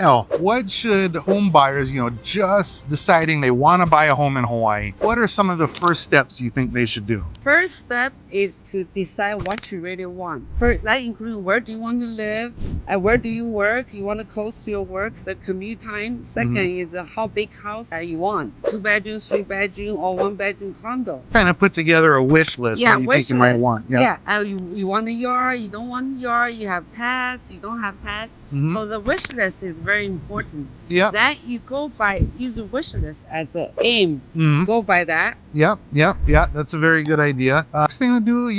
Elle, what should home buyers, just deciding they want to buy a home in Hawaii, what are some of the first steps you think they should do? First step is to decide what you really want. First, that includes where do you want to live, and where do you work. You want to close to your work, the commute time. Second is how big house you want. 2-bedroom, 3-bedroom, or 1-bedroom condo. Kind of put together a wish list. Yeah, what you wish think you might list. want. Yeah, you want a yard, you don't want a yard, you have pets, you don't have pets. So the wish list is very important. Yep. That you use the wish list as an aim. Go by that. Yep. That's a very good idea. Next thing to do,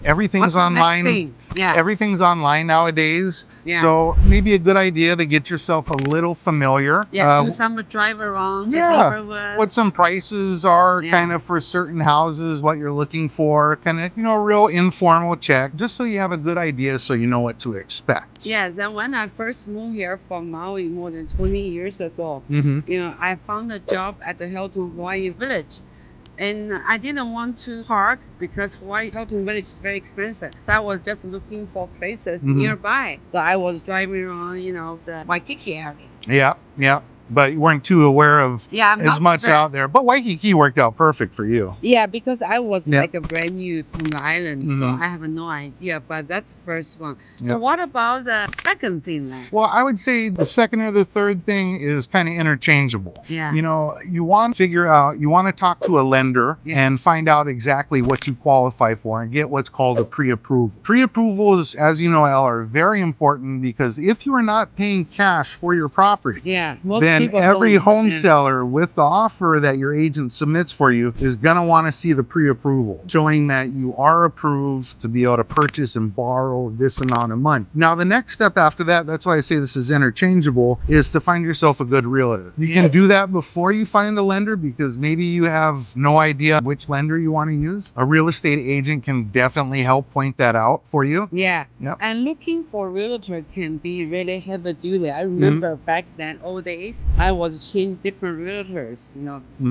everything's What's the online. next thing? Yeah. Everything's online nowadays. Yeah. So maybe a good idea to get yourself a little familiar. Yeah, do some drive around the neighborhood. What some prices are kind of for certain houses, what you're looking for, kind of, real informal check, just so you have a good idea so you know what to expect. Yeah, then when I first moved here from Maui more than 20 years ago, I found a job at the Hilton Hawaii Village. And I didn't want to park because Hawaii Hilton Village is very expensive. So I was just looking for places nearby. So I was driving around, the Waikiki area. Yeah. But you weren't too aware of as much out there. But Waikiki worked out perfect for you. Yeah, because I was like a brand new on the island, so I have no idea. But that's the first one. So what about the second thing then? Well, I would say the second or the third thing is kind of interchangeable. Yeah. You want to figure out, you want to talk to a lender and find out exactly what you qualify for and get what's called a pre-approval. Pre-approvals, as you know, Elle, are very important because if you are not paying cash for your property, then every home seller with the offer that your agent submits for you is going to want to see the pre-approval showing that you are approved to be able to purchase and borrow this amount of money. Now, the next step after that, that's why I say this is interchangeable, is to find yourself a good realtor. You can do that before you find a lender because maybe you have no idea which lender you want to use. A real estate agent can definitely help point that out for you. Yeah. And looking for a realtor can be really heavy duty. I remember back then, old days, I was changing different realtors.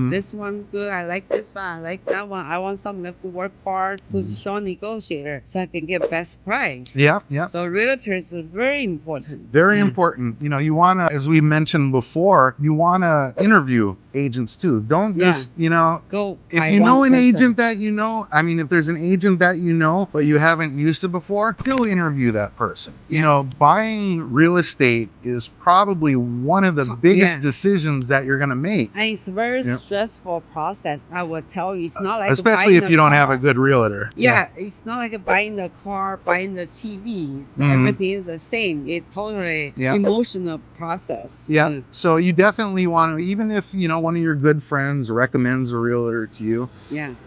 This one good, I like this one, I like that one. I want someone that could work hard, who's a strong negotiator, so I can get best price. So realtors are very important. Very important. You want to, as we mentioned before, you want to interview agents too. Don't just, go. If you know an agent that if there's an agent that but you haven't used it before, still interview that person. Buying real estate is probably one of the biggest decisions that you're going to make. And it's a very stressful process. I will tell you, it's not like especially if you don't have a good realtor. It's not like buying the car, buying the TV. Everything is the same. It's totally emotional process. So you definitely want to, even if one of your good friends recommends a realtor to you,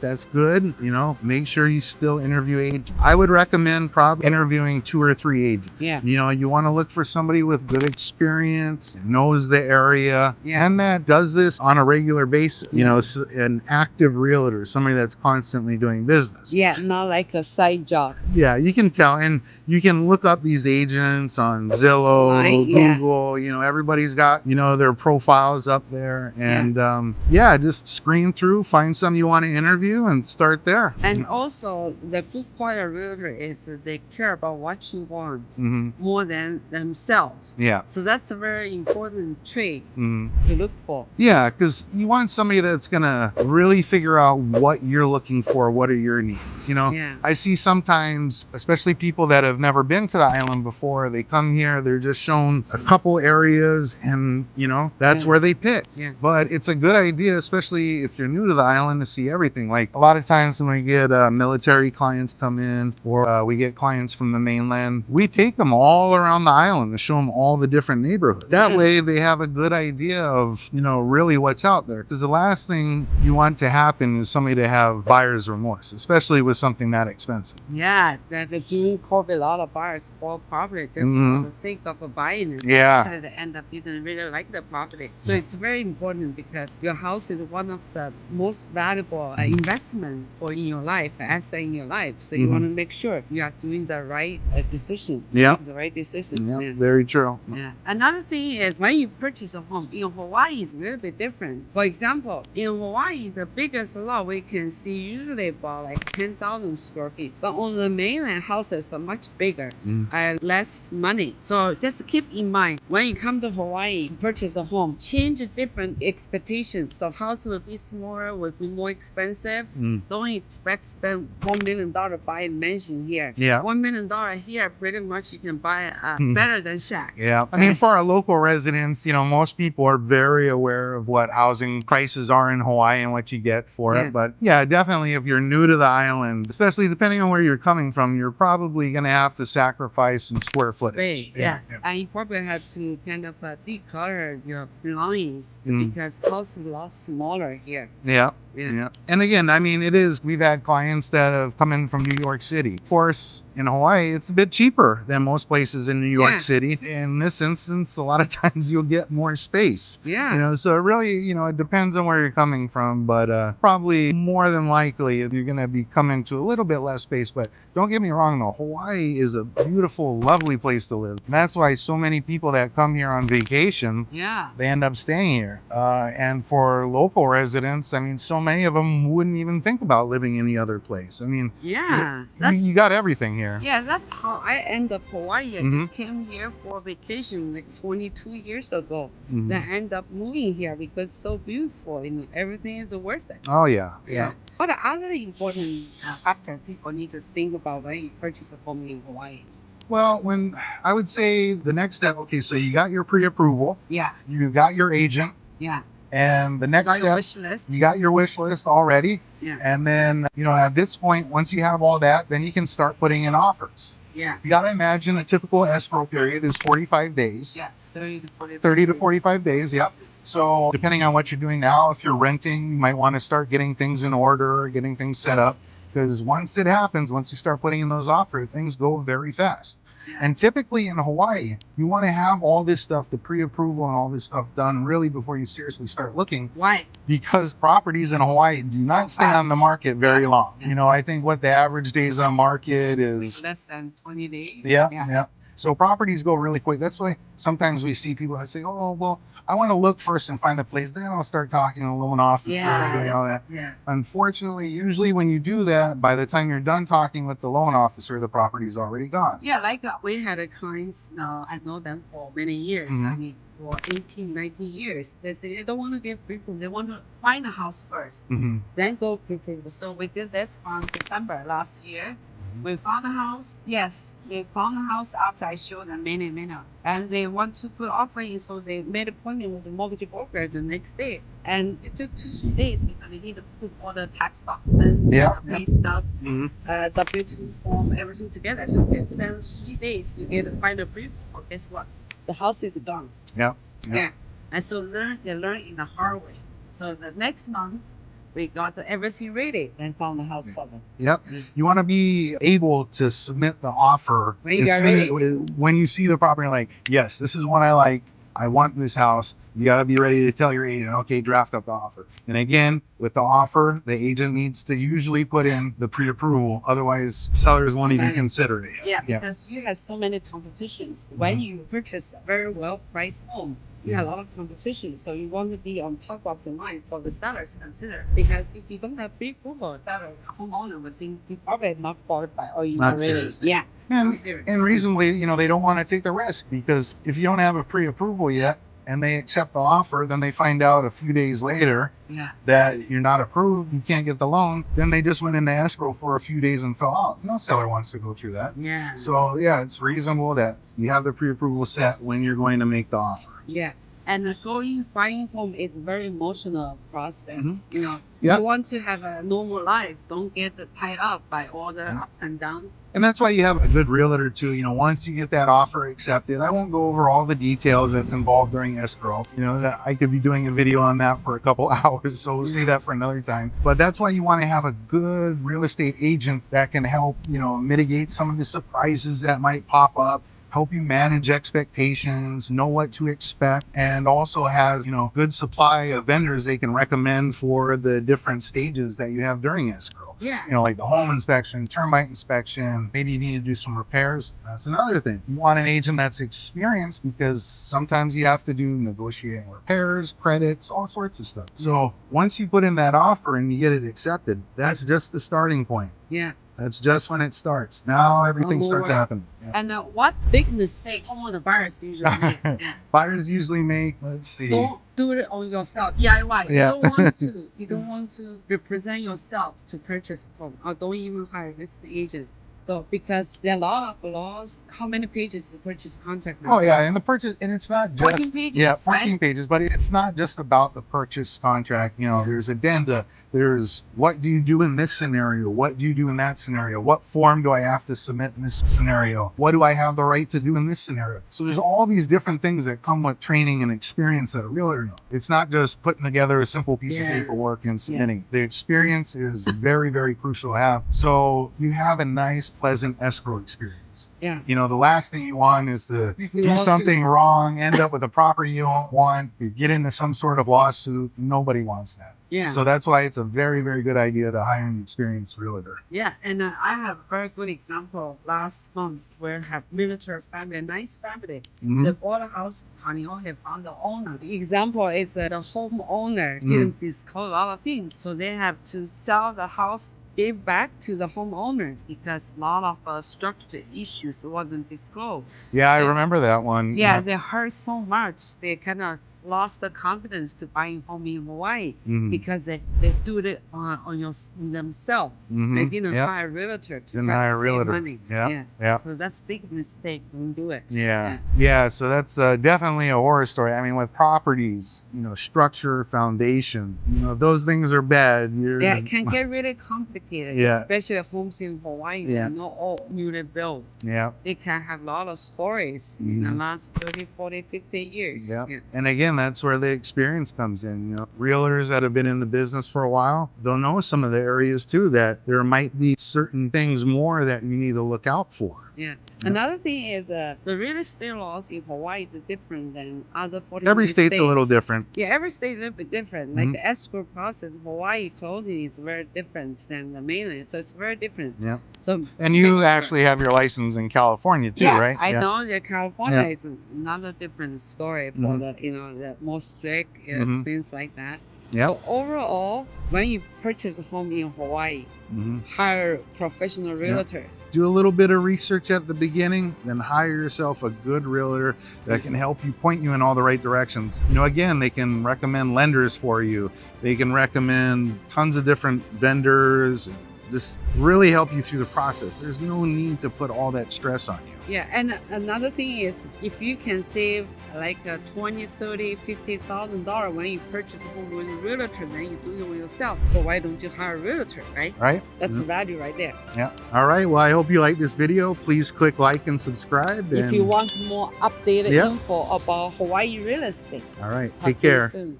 that's good. Make sure you still interview agents. I would recommend probably interviewing 2 or 3 agents. You want to look for somebody with good experience, knows the area, and that does this on a regular basis. An active realtor, somebody that's constantly doing business. Not like a side job. You can tell, and you can look up these agents on Zillow, Google. Everybody's got their profiles up there, and just screen through, find some you want to interview, and start there. And also, the good part of realtor is that they care about what you want more than themselves. So that's a very important trait to look for. Because you want somebody that's gonna really figure out what you're looking for, what are your needs. I see sometimes, especially people that have never been to the island before, they come here, they're just shown a couple areas, and that's where they pick. But it's a good idea, especially if you're new to the island, to see everything. Like a lot of times when we get military clients come in, or we get clients from the mainland, we take them all around the island to show them all the different neighborhoods. That way they have a good idea of really what's out there, because the last thing you want to happen is somebody to have buyer's remorse, especially with something that expensive. That during COVID, a lot of buyers bought property just for the sake of buying it. They end up didn't really like the property. So it's very important to because your house is one of the most valuable investment for in your life, asset in your life. So you want to make sure you are doing the right decision. Yeah. The right decision. Yeah, very true. Yeah. Another thing is when you purchase a home in Hawaii, it's a little bit different. For example, in Hawaii, the biggest lot we can see usually about like 10,000 square feet. But on the mainland, houses are much bigger and less money. So just keep in mind when you come to Hawaii to purchase a home, change different expectations. So house will be smaller, will be more expensive. Don't expect spend $1 million buy a mansion here. Yeah. $1 million here, pretty much you can buy better than shack. Yeah. I mean, for our local residents, most people are very aware of what housing prices are in Hawaii and what you get for it. But yeah, definitely if you're new to the island, especially depending on where you're coming from, you're probably going to have to sacrifice some square footage. Yeah. And you probably have to kind of declutter your belongings because house is a lot smaller here. Yeah. And again, I mean, we've had clients that have come in from New York City. Of course, in Hawaii, it's a bit cheaper than most places in New York City. In this instance, a lot of times you'll get more space. Yeah. So it really, it depends on where you're coming from, but probably more than likely you're going to be coming to a little bit less space. But don't get me wrong, though, Hawaii is a beautiful, lovely place to live. And that's why so many people that come here on vacation, they end up staying here. And for local residents, I mean, so many of them wouldn't even think about living any other place. I mean, you got everything here. Yeah, that's how I ended up Hawaii. I just came here for vacation like 22 years ago. Then I ended up moving here because it's so beautiful. Everything is worth it. Oh, yeah. What are other important factors people need to think about when you purchase a home in Hawaii? Well, I would say the next step, okay, so you got your pre-approval. Yeah. You got your agent. Yeah. And the next step, you got your wish list already. Yeah. And then, at this point, once you have all that, then you can start putting in offers. Yeah. You got to imagine a typical escrow period is 45 days. Yeah. 30 to 45. 30 to 45 days, yep. So depending on what you're doing now, if you're renting, you might want to start getting things in order, getting things set up. Because once it happens, once you start putting in those offers, things go very fast. And typically in Hawaii, you want to have all this stuff, the pre-approval and all this stuff done really before you seriously start looking. Why? Because properties in Hawaii do not stay on the market very long. I think what the average days on market is less than 20 days. Yeah. So properties go really quick. That's why sometimes we see people that say, oh, well, I want to look first and find the place. Then I'll start talking to a loan officer and doing all that. Yeah. Unfortunately, usually when you do that, by the time you're done talking with the loan officer, the property's already gone. Yeah, like we had a clients, I know them for many years. I mean, for 18, 19 years. They say they don't want to get pre-approval. They want to find a house first, then go pre-approval. So we did this from December last year. We found a house. Yes, they found a house after I showed them many. And they want to put offer in, so they made an appointment with the mortgage broker the next day. And it took 2-3 days because they need to put all the tax documents, pay stuff, W-2 form, everything together. So within 3 days, you get to find a brief. Or guess what? The house is gone. Yeah. And so they learn in the hard way. So the next month, we got everything ready and found the house for them. Yep. You want to be able to submit the offer when you see the property, like, yes, this is what I like. I want this house. You got to be ready to tell your agent, okay, draft up the offer. And again, with the offer, the agent needs to usually put in the pre-approval. Otherwise, sellers won't even consider it. Yeah, because you have so many competitions. When you purchase a very well-priced home, you have a lot of competition, so you want to be on top of the line for the sellers to consider. Because if you don't have pre-approval, seller, homeowner would think you probably not qualified or you Not already. serious. Yeah. And reasonably, they don't want to take the risk, because if you don't have a pre-approval yet and they accept the offer, then they find out a few days later that you're not approved, you can't get the loan, then they just went into escrow for a few days and fell out. No seller wants to go through that. Yeah. So it's reasonable that you have the pre-approval set when you're going to make the offer. Yeah. And buying home is a very emotional process. You want to have a normal life. Don't get tied up by all the ups and downs. And that's why you have a good realtor too. Once you get that offer accepted, I won't go over all the details that's involved during escrow. That I could be doing a video on that for a couple hours, so we'll see that for another time. But that's why you want to have a good real estate agent that can help, mitigate some of the surprises that might pop up. help you manage expectations, know what to expect, and also has, good supply of vendors they can recommend for the different stages that you have during escrow. Yeah. Like the home inspection, termite inspection, maybe you need to do some repairs. That's another thing. You want an agent that's experienced because sometimes you have to do negotiating repairs, credits, all sorts of stuff. So once you put in that offer and you get it accepted, that's just the starting point. Yeah. That's just when it starts. Now everything starts happening. Yeah. And what's big mistake homeowner buyers usually make? Buyers usually make, let's see. Don't do it on yourself. DIY. Yeah. You don't want to represent yourself to purchase a home, or don't even hire this agent. So because there are a lot of laws. How many pages is the purchase contract now? Oh yeah, and the purchase, and it's not just 14 pages. Yeah, 14 right? pages, but it's not just about the purchase contract. There's addenda. There's what do you do in this scenario? What do you do in that scenario? What form do I have to submit in this scenario? What do I have the right to do in this scenario? So there's all these different things that come with training and experience that a realtor knows. It's not just putting together a simple piece of paperwork and submitting. The experience is very, very crucial to have. So you have a nice, pleasant escrow experience. Yeah. The last thing you want is to do something wrong, end up with a property you don't want, you get into some sort of lawsuit. Nobody wants that. Yeah. So that's why it's a very, very good idea to hire an experienced realtor. Yeah, and I have a very good example last month where I have realtor family, a nice family. They bought a house in Honolulu, have found the owner. The example is that the homeowner didn't disclose a lot of things, so they have to sell the house, give back to the homeowner because a lot of structural issues wasn't disclosed. Yeah, I remember that one. Yeah, they hurt so much. They kind of lost the confidence to buying home in Hawaii because they do it on themselves. They didn't hire a realtor to save money. Yeah. So that's a big mistake. Don't do it. Yeah. So that's definitely a horror story. I mean, with properties, structure, foundation, those things are bad. It can get really complicated, especially homes in Hawaii. Not all newly built. Yeah. They can have a lot of stories in the last 30, 40, 50 years. Yeah. And again, that's where the experience comes in. Realtors that have been in the business for a while, they'll know some of the areas too that there might be certain things more that you need to look out for. Yeah. Another thing is the real estate laws in Hawaii is different than other 40 Every state's states. a little different. Yeah, every state is a little bit different. Like the escrow process, Hawaii closing is very different than the mainland. So it's very different. Yeah. So and you actually have your license in California too, right? I know that California is another different story for the more strict things like that. Yeah. So overall, when you purchase a home in Hawaii, hire professional realtors. Do a little bit of research at the beginning, then hire yourself a good realtor that can help you, point you in all the right directions. Again, they can recommend lenders for you. They can recommend tons of different vendors. Just really help you through the process. There's no need to put all that stress on you. Yeah, and another thing is if you can save like $20, $30, $50,000 when you purchase a home with a realtor, then you do it yourself. So why don't you hire a realtor, right? Right. That's value right there. Yeah. All right. Well, I hope you like this video. Please click like and subscribe. If you want more updated info about Hawaii real estate. All right. Talk Take to you care. soon.